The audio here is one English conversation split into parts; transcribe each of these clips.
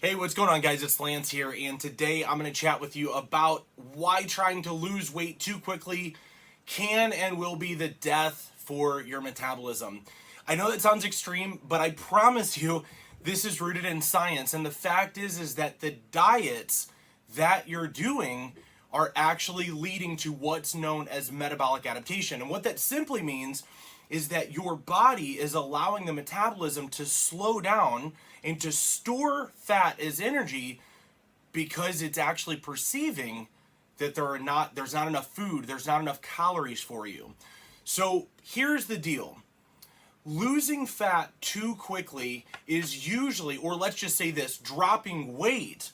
Hey, what's going on, guys? It's Lance here, and today I'm going to chat with you about why trying to lose weight too quickly can and will be the death for your metabolism. I know that sounds extreme, but I promise you this is rooted in science, and the fact is that the diets that you're doing are actually leading to what's known as metabolic adaptation. And what that simply means is that your body is allowing the metabolism to slow down and to store fat as energy because it's actually perceiving that there's not enough food, there's not enough calories for you. So here's the deal. Losing fat too quickly is usually, or let's just say this, dropping weight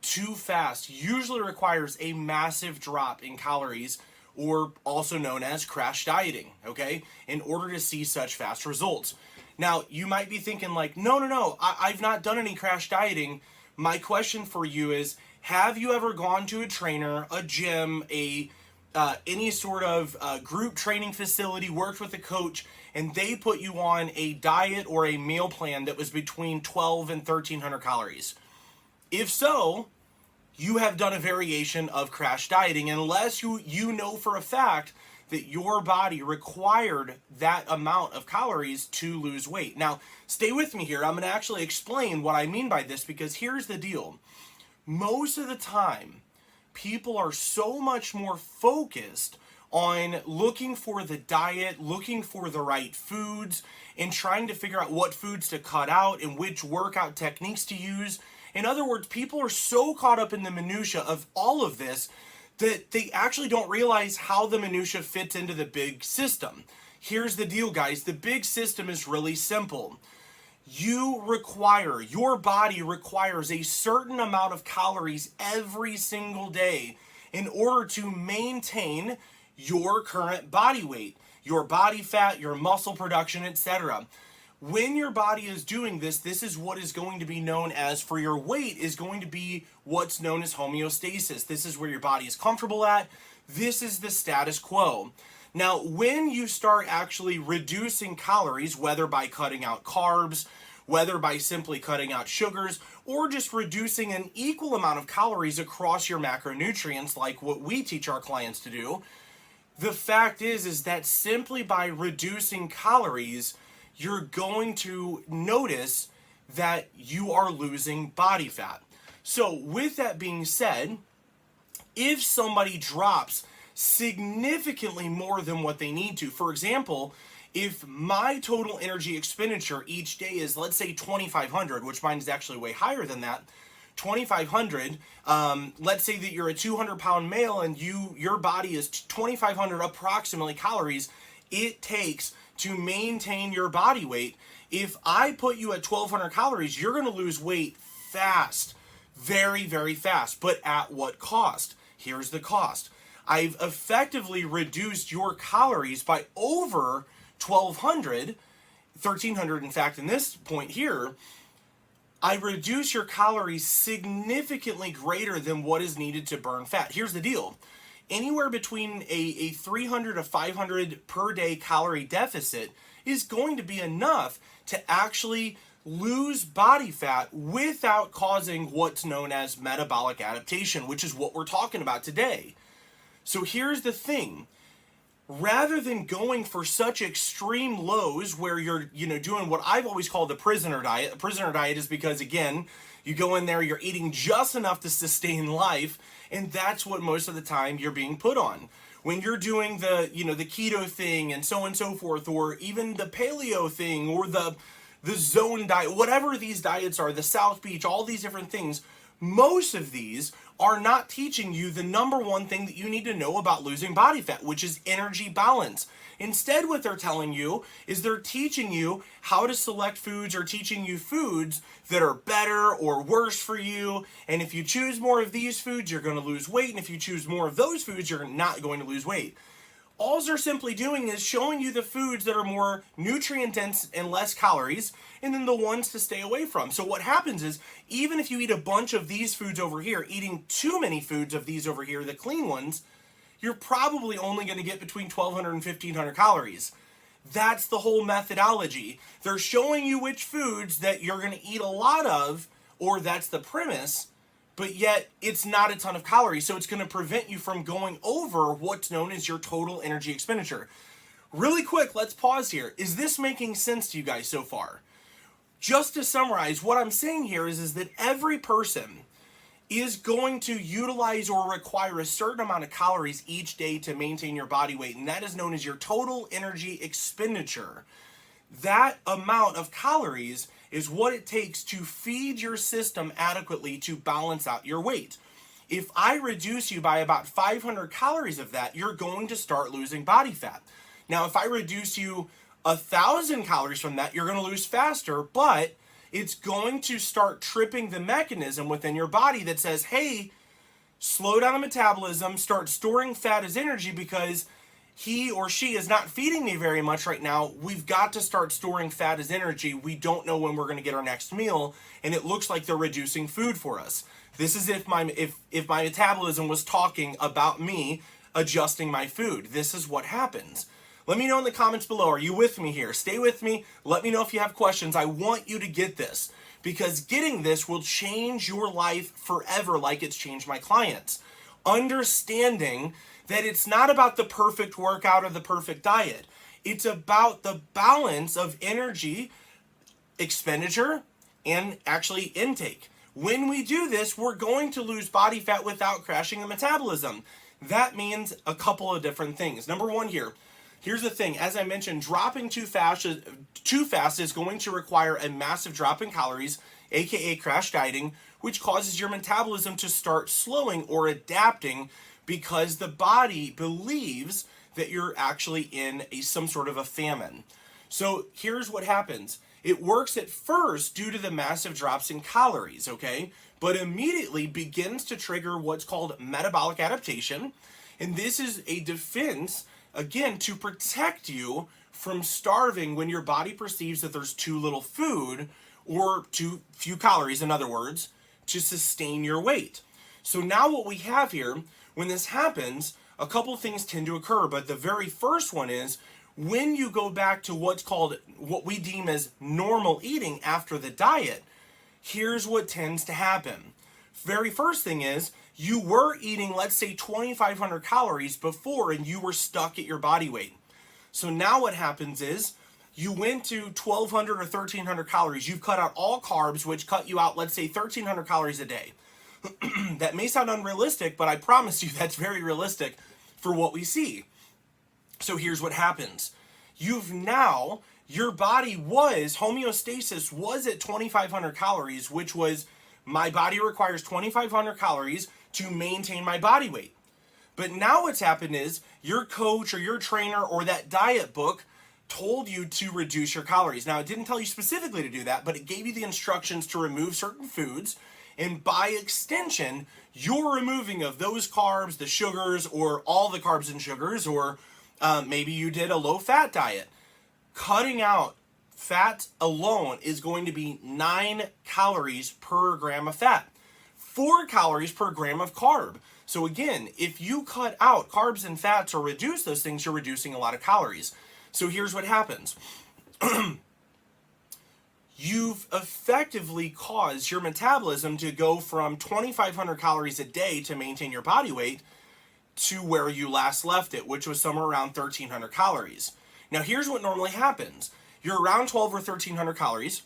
too fast usually requires a massive drop in calories, or also known as crash dieting, okay, in order to see such fast results. Now, you might be thinking like, no, I've not done any crash dieting. My question for you is, have you ever gone to a trainer, a gym, any sort of group training facility, worked with a coach, and they put you on a diet or a meal plan that was between 12 and 1,300 calories? If so, you have done a variation of crash dieting, unless you know for a fact that your body required that amount of calories to lose weight. Now, stay with me here. I'm going to actually explain what I mean by this, because here's the deal. Most of the time, people are so much more focused on looking for the diet, looking for the right foods, and trying to figure out what foods to cut out and which workout techniques to use. In other words, people are so caught up in the minutia of all of this that they actually don't realize how the minutia fits into the big system. Here's the deal, guys. The big system is really simple. Your body requires a certain amount of calories every single day in order to maintain your current body weight, your body fat, your muscle production, etc. When your body is doing this, this is what is going to be known as, for your weight, is going to be what's known as homeostasis. This is where your body is comfortable at. This is the status quo. Now, when you start actually reducing calories, whether by cutting out carbs, whether by simply cutting out sugars, or just reducing an equal amount of calories across your macronutrients, like what we teach our clients to do, the fact is that simply by reducing calories, you're going to notice that you are losing body fat. So with that being said, if somebody drops significantly more than what they need to, for example, if my total energy expenditure each day is, let's say, 2,500, which mine is actually way higher than that, 2,500, let's say that you're a 200-pound male and your body is 2,500 approximately calories it takes to maintain your body weight. If I put you at 1,200 calories, you're going to lose weight fast, very, very fast. But at what cost? Here's the cost. I've effectively reduced your calories by over 1,200, 1,300 in fact, in this point here. I reduce your calories significantly greater than what is needed to burn fat. Here's the deal. Anywhere between a 300 to 500 per day calorie deficit is going to be enough to actually lose body fat without causing what's known as metabolic adaptation, which is what we're talking about today. So here's the thing. Rather than going for such extreme lows where you're doing what I've always called the prisoner diet. The prisoner diet is because, again, you go in there, you're eating just enough to sustain life, and that's what most of the time you're being put on. When you're doing the keto thing and so on and so forth, or even the paleo thing, or the zone diet, whatever these diets are, the South Beach, all these different things, most of these are not teaching you the number one thing that you need to know about losing body fat, which is energy balance. Instead, what they're telling you is they're teaching you how to select foods, or teaching you foods that are better or worse for you. And if you choose more of these foods, you're going to lose weight. And if you choose more of those foods, you're not going to lose weight. All they're simply doing is showing you the foods that are more nutrient dense and less calories, and then the ones to stay away from. So what happens is, even if you eat a bunch of these foods over here, eating too many foods of these over here, the clean ones, you're probably only going to get between 1,200 and 1,500 calories. That's the whole methodology. They're showing you which foods that you're going to eat a lot of or that's the premise, but yet it's not a ton of calories. So it's going to prevent you from going over what's known as your total energy expenditure. Really quick, let's pause here. Is this making sense to you guys so far? Just to summarize, what I'm saying here is that every person is going to utilize or require a certain amount of calories each day to maintain your body weight, and that is known as your total energy expenditure. That amount of calories is what it takes to feed your system adequately to balance out your weight. If I reduce you by about 500 calories of that, you're going to start losing body fat. Now, if I reduce you 1,000 calories from that, you're going to lose faster, but it's going to start tripping the mechanism within your body that says, hey, slow down the metabolism, start storing fat as energy because he or she is not feeding me very much right now. We've got to start storing fat as energy. We don't know when we're going to get our next meal, and it looks like they're reducing food for us. This is if my metabolism was talking about me adjusting my food. This is what happens. Let me know in the comments below. Are you with me here? Stay with me. Let me know if you have questions. I want you to get this because getting this will change your life forever like it's changed my clients. Understanding that it's not about the perfect workout or the perfect diet. It's about the balance of energy expenditure and actually intake. When we do this, we're going to lose body fat without crashing the metabolism. That means a couple of different things. Number one here. Here's the thing, as I mentioned, dropping too fast is going to require a massive drop in calories, aka crash dieting, which causes your metabolism to start slowing or adapting because the body believes that you're actually in some sort of a famine. So here's what happens. It works at first due to the massive drops in calories, okay? But immediately begins to trigger what's called metabolic adaptation. And this is a defense again, to protect you from starving when your body perceives that there's too little food or too few calories, in other words, to sustain your weight. So now what we have here, when this happens, a couple things tend to occur, but the very first one is when you go back to what we deem as normal eating after the diet, here's what tends to happen. Very first thing is, you were eating, let's say, 2,500 calories before and you were stuck at your body weight. So now what happens is you went to 1,200 or 1,300 calories. You've cut out all carbs, which cut you out, let's say, 1,300 calories a day. That may sound unrealistic, but I promise you that's very realistic for what we see. So here's what happens. Your body homeostasis was at 2,500 calories, which was my body requires 2,500 calories to maintain my body weight. But now what's happened is your coach or your trainer or that diet book told you to reduce your calories. Now, it didn't tell you specifically to do that, but it gave you the instructions to remove certain foods. And by extension, you're removing of those carbs, the sugars, or all the carbs and sugars, or maybe you did a low-fat diet. Cutting out fat alone is going to be 9 calories per gram of fat, 4 calories per gram of carb. So again, if you cut out carbs and fats or reduce those things, you're reducing a lot of calories. So here's what happens. You've effectively caused your metabolism to go from 2,500 calories a day to maintain your body weight to where you last left it, which was somewhere around 1,300 calories. Now here's what normally happens. You're around 12 or 1,300 calories.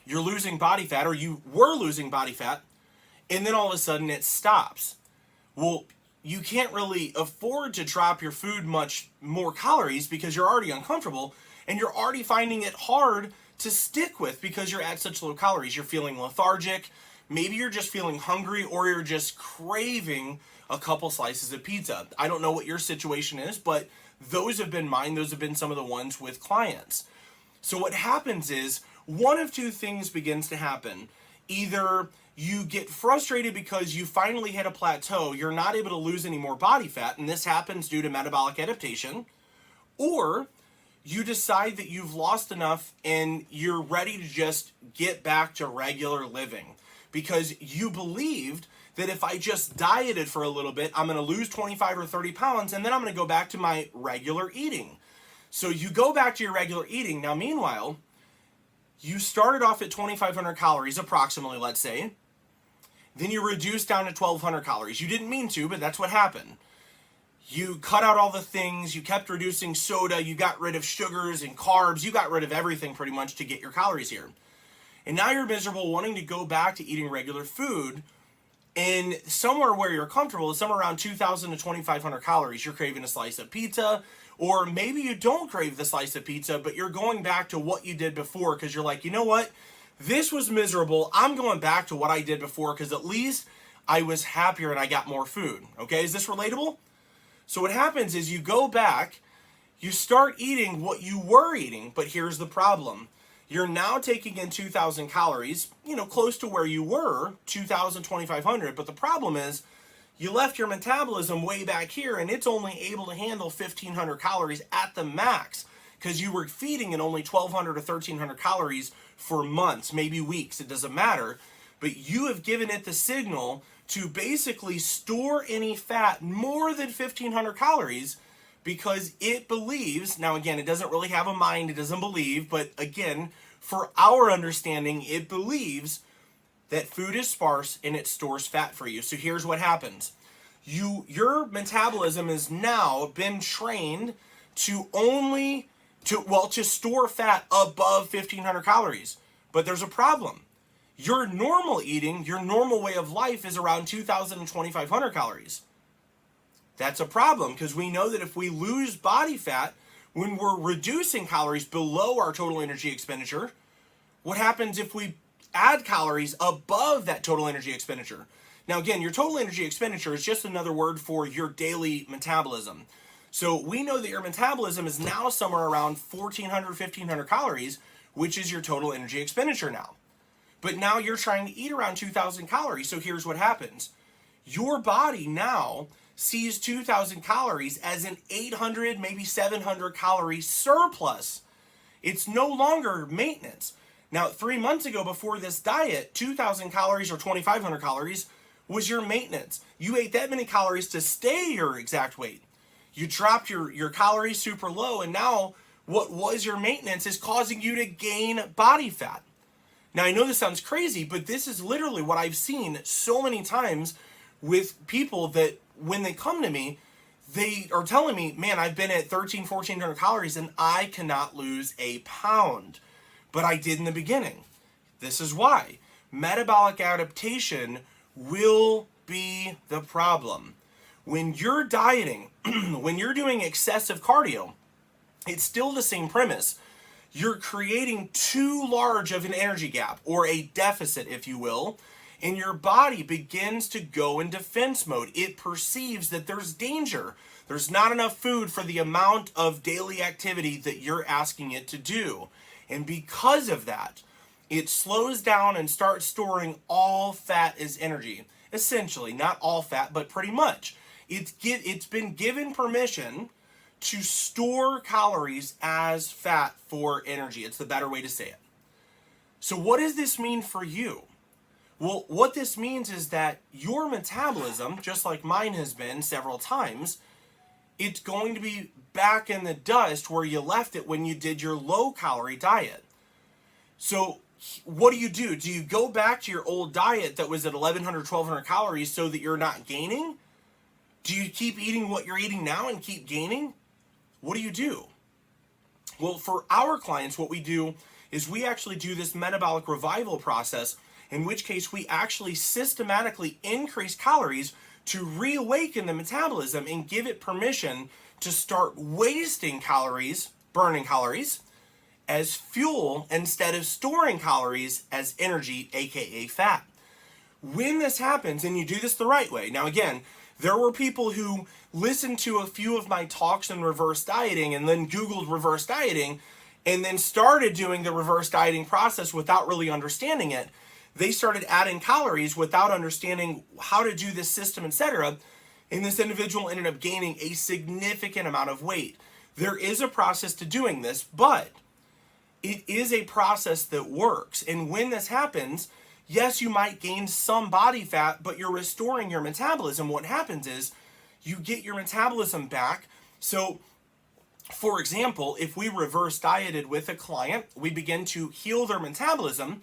You're losing body fat, or you were losing body fat, and then all of a sudden it stops. Well, you can't really afford to drop your food much more calories because you're already uncomfortable, and you're already finding it hard to stick with because you're at such low calories. You're feeling lethargic. Maybe you're just feeling hungry, or you're just craving a couple slices of pizza. I don't know what your situation is, but those have been mine. Those have been some of the ones with clients. So what happens is one of two things begins to happen. Either you get frustrated because you finally hit a plateau, you're not able to lose any more body fat, and this happens due to metabolic adaptation, or you decide that you've lost enough and you're ready to just get back to regular living because you believed that if I just dieted for a little bit, I'm going to lose 25 or 30 pounds, and then I'm going to go back to my regular eating. So you go back to your regular eating. Now, meanwhile, You started off at 2,500 calories approximately, let's say. Then you reduced down to 1,200 calories. You didn't mean to, but that's what happened. You cut out all the things, you kept reducing soda, you got rid of sugars and carbs, you got rid of everything pretty much to get your calories here. And now you're miserable wanting to go back to eating regular food, and somewhere where you're comfortable is somewhere around 2,000 to 2,500 calories. You're craving a slice of pizza, or maybe you don't crave the slice of pizza, but you're going back to what you did before because you're like, you know what? This was miserable. I'm going back to what I did before because at least I was happier and I got more food. Okay, is this relatable? So what happens is you go back, you start eating what you were eating, but here's the problem. You're now taking in 2,000 calories, close to where you were, 2,000, 2,500, but the problem is you left your metabolism way back here and it's only able to handle 1,500 calories at the max because you were feeding it only 1,200 to 1,300 calories for months, maybe weeks, it doesn't matter, but you have given it the signal to basically store any fat more than 1,500 calories because it believes, now again, it doesn't really have a mind, it doesn't believe, but again, for our understanding, it believes that food is sparse and it stores fat for you. So here's what happens. Your metabolism has now been trained to store fat above 1,500 calories. But there's a problem. Your normal eating, your normal way of life is around 2,000 and 2,500 calories. That's a problem because we know that if we lose body fat, when we're reducing calories below our total energy expenditure, what happens if we add calories above that total energy expenditure? Now again, your total energy expenditure is just another word for your daily metabolism. So we know that your metabolism is now somewhere around 1,400, 1,500 calories, which is your total energy expenditure now. But now you're trying to eat around 2,000 calories. So here's what happens. Your body now sees 2,000 calories as an 800, maybe 700 calorie surplus. It's no longer maintenance. Now, 3 months ago before this diet, 2,000 calories or 2,500 calories was your maintenance. You ate that many calories to stay your exact weight. You dropped your calories super low, and now what was your maintenance is causing you to gain body fat. Now, I know this sounds crazy, but this is literally what I've seen so many times with people that when they come to me, they are telling me, man, I've been at 1,300, 1,400 calories and I cannot lose a pound. But I did in the beginning. This is why. Metabolic adaptation will be the problem. When you're dieting, when you're doing excessive cardio, it's still the same premise. You're creating too large of an energy gap, or a deficit, if you will, and your body begins to go in defense mode. It perceives that there's danger. There's not enough food for the amount of daily activity that you're asking it to do. And because of that, it slows down and starts storing all fat as energy. Essentially, not all fat, but pretty much. It's been given permission to store calories as fat for energy. It's the better way to say it. So what does this mean for you? Well, what this means is that your metabolism, just like mine has been several times, it's going to be back in the dust where you left it when you did your low-calorie diet. So what do? Do you go back to your old diet that was at 1,100, 1,200 calories so that you're not gaining? Do you keep eating what you're eating now and keep gaining? What do you do? Well, for our clients, what we do is we actually do this metabolic revival process, in which case we actually systematically increase calories to reawaken the metabolism and give it permission to start wasting calories, burning calories, as fuel instead of storing calories as energy, aka fat. When this happens, and you do this the right way, now again, there were people who listened to a few of my talks on reverse dieting and then Googled reverse dieting and then started doing the reverse dieting process without really understanding it. They started adding calories without understanding how to do this system, etc. And this individual ended up gaining a significant amount of weight. There is a process to doing this, but it is a process that works. And when this happens, yes, you might gain some body fat, but you're restoring your metabolism. What happens is you get your metabolism back. So For example, if we reverse dieted with a client, we begin to heal their metabolism.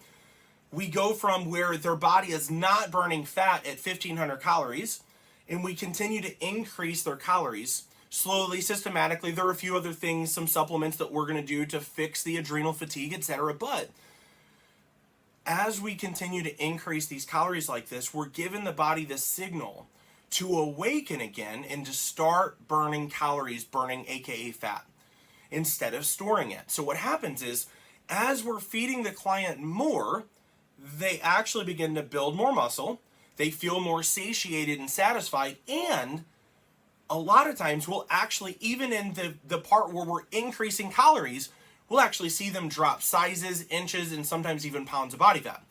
We go from where their body is not burning fat at 1,500 calories, and we continue to increase their calories slowly, systematically. There are a few other things, some supplements that we're going to do to fix the adrenal fatigue, etc. But as we continue to increase these calories like this, we're giving the body the signal to awaken again and to start burning calories, burning aka fat, instead of storing it. So what happens is, as we're feeding the client more, they actually begin to build more muscle, they feel more satiated and satisfied, and a lot of times we'll actually, even in the part where we're increasing calories, we'll actually see them drop sizes, inches, and sometimes even pounds of body fat.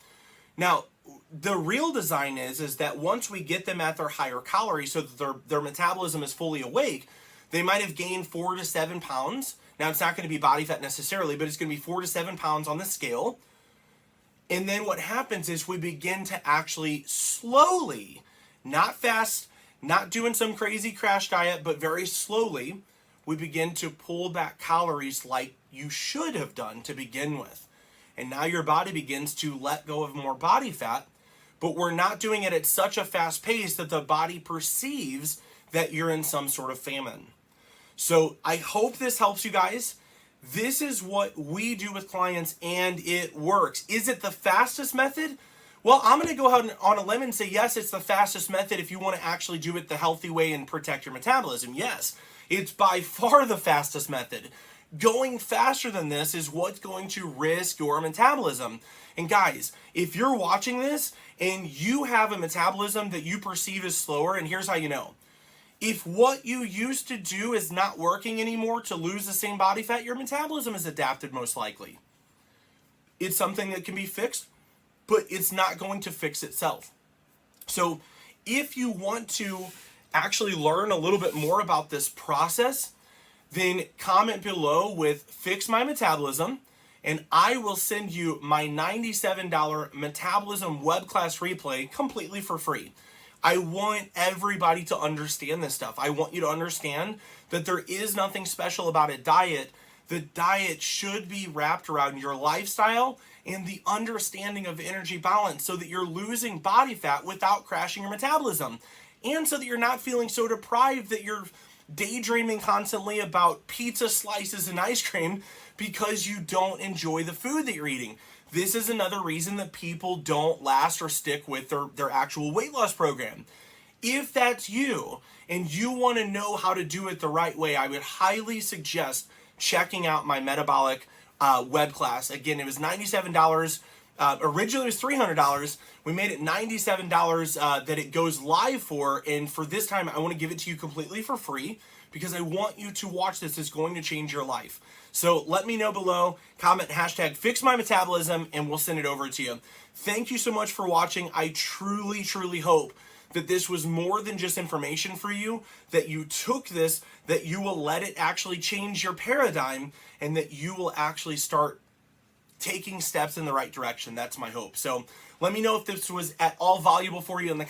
Now, the real design is that once we get them at their higher calories so that their metabolism is fully awake, they might have gained 4 to 7 pounds. Now, it's not going to be body fat necessarily, but it's going to be 4 to 7 pounds on the scale. And then what happens is we begin to actually slowly, not fast, not doing some crazy crash diet, but very slowly, we begin to pull back calories like you should have done to begin with. And now your body begins to let go of more body fat, but we're not doing it at such a fast pace that the body perceives that you're in some sort of famine. So I hope this helps you guys. This is what we do with clients, and it works. Is it the fastest method? Well, I'm going to go out on a limb and say, yes, it's the fastest method if you want to actually do it the healthy way and protect your metabolism. Yes, it's by far the fastest method. Going faster than this is what's going to risk your metabolism. And guys, if you're watching this and you have a metabolism that you perceive as slower, and here's how you know. If what you used to do is not working anymore to lose the same body fat, your metabolism is adapted most likely. It's something that can be fixed, but it's not going to fix itself. So if you want to actually learn a little bit more about this process, then comment below with "Fix My Metabolism," and I will send you my $97 metabolism web class replay completely for free. I want everybody to understand this stuff. I want you to understand that there is nothing special about a diet. The diet should be wrapped around your lifestyle and the understanding of energy balance so that you're losing body fat without crashing your metabolism. And so that you're not feeling so deprived that you're daydreaming constantly about pizza slices and ice cream because you don't enjoy the food that you're eating. This is another reason that people don't last or stick with their actual weight loss program. If that's you and you want to know how to do it the right way, I would highly suggest checking out my metabolic web class. Again, it was $97. Originally it was $300. We made it $97 that it goes live for, and for this time I want to give it to you completely for free because I want you to watch this. It's going to change your life. So let me know below, comment #FixMyMetabolism, and we'll send it over to you. Thank you so much for watching. I truly, truly hope that this was more than just information for you, that you took this, that you will let it actually change your paradigm, and that you will actually start taking steps in the right direction. That's my hope. So let me know if this was at all valuable for you in the